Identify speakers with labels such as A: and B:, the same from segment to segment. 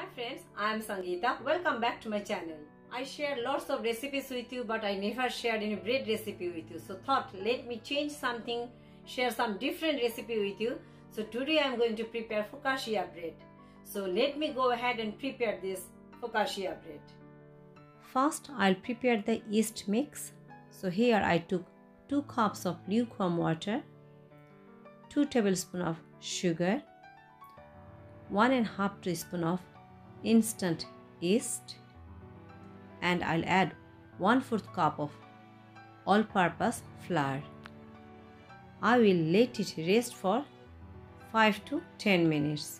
A: Hi friends, I am Sangita. Welcome back to my channel. I share lots of recipes with you, but I never shared any bread recipe with you. So thought, let me change something, share some different recipe with you. So today I am going to prepare focaccia bread. So let me go ahead and prepare this focaccia bread. First, I'll prepare the yeast mix. So here I took 2 cups of lukewarm water, 2 tablespoons of sugar, 1.5 teaspoon of instant yeast, and I'll add 1/4 cup of all-purpose flour. I will let it rest for 5 to 10 minutes.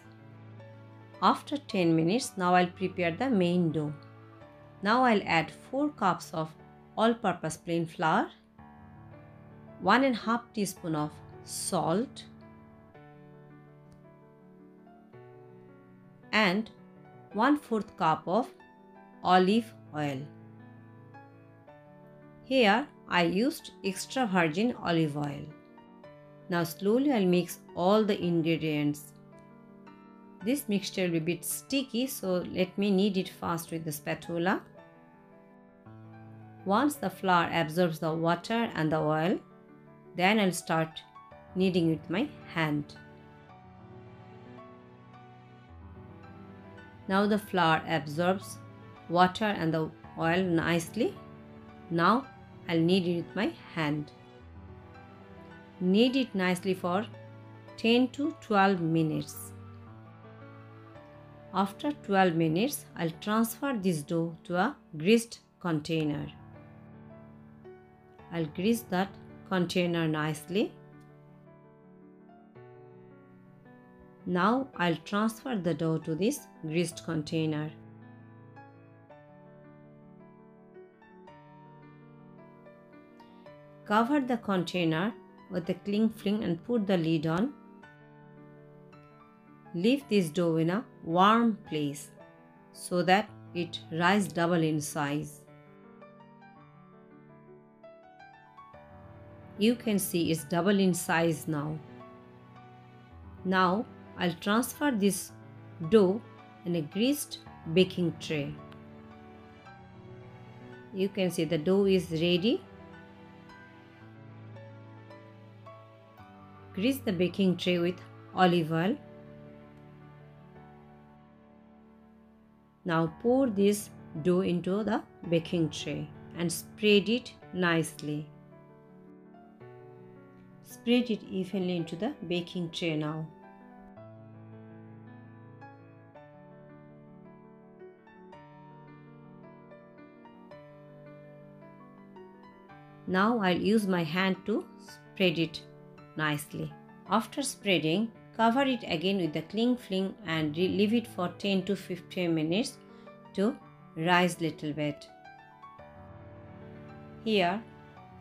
A: After 10 minutes, now I'll prepare the main dough. Now I'll add 4 cups of all-purpose plain flour, 1.5 teaspoon of salt, and 1/4 cup of olive oil. Here I used extra virgin olive oil. Now slowly I'll mix all the ingredients. This mixture will be a bit sticky, so let me knead it fast with the spatula. Once the flour absorbs the water and the oil, then I'll start kneading with my hand. Now the flour absorbs water and the oil nicely. Now I'll knead it with my hand. Knead it nicely for 10 to 12 minutes. After 12 minutes, I'll transfer this dough to a greased container. I'll grease that container nicely. Now I'll transfer the dough to this greased container. Cover the container with a cling film and put the lid on. Leave this dough in a warm place so that it rises double in size. You can see it's double in size now. Now I'll transfer this dough in a greased baking tray. You can see the dough is ready. Grease the baking tray with olive oil. Now pour this dough into the baking tray and spread it nicely. Spread it evenly into the baking tray now. Now I'll use my hand to spread it nicely. After spreading, cover it again with the cling film and leave it for 10 to 15 minutes to rise little bit. Here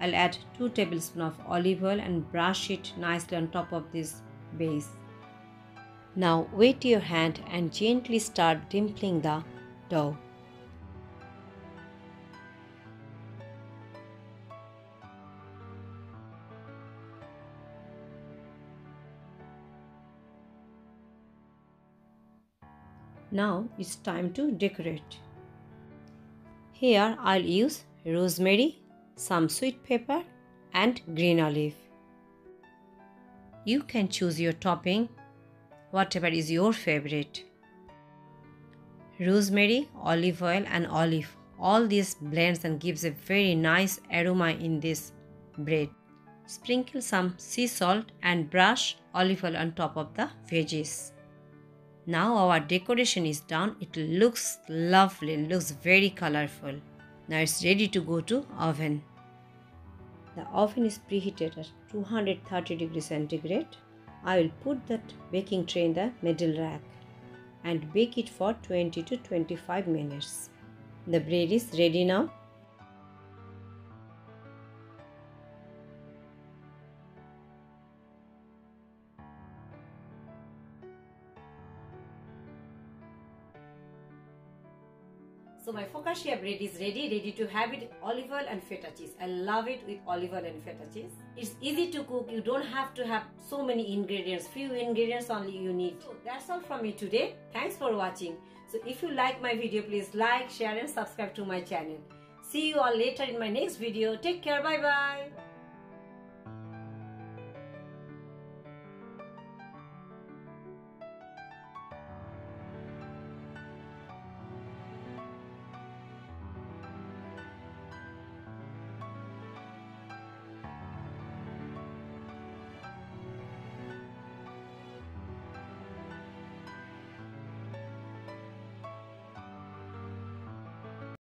A: I'll add 2 tablespoons of olive oil and brush it nicely on top of this base. Now wet your hand and gently start dimpling the dough. Now it's time to decorate. Here I'll use rosemary, some sweet pepper and green olive. You can choose your topping, whatever is your favorite. Rosemary, olive oil and olive, all these blends and gives a very nice aroma in this bread. Sprinkle some sea salt and brush olive oil on top of the veggies. Now our decoration is done. It looks lovely, looks very colorful. Now it's ready to go to oven. The oven is preheated at 230 degrees centigrade. I will put that baking tray in the middle rack and bake it for 20 to 25 minutes. The bread is ready now. So my focaccia bread is ready to have it olive oil and feta cheese. I love it with olive oil and feta cheese. It's easy to cook. You don't have to have so many ingredients. Few ingredients only you need. So that's all from me today. Thanks for watching. So if you like my video, please like, share and subscribe to my channel. See you all later in my next video. Take care. Bye bye.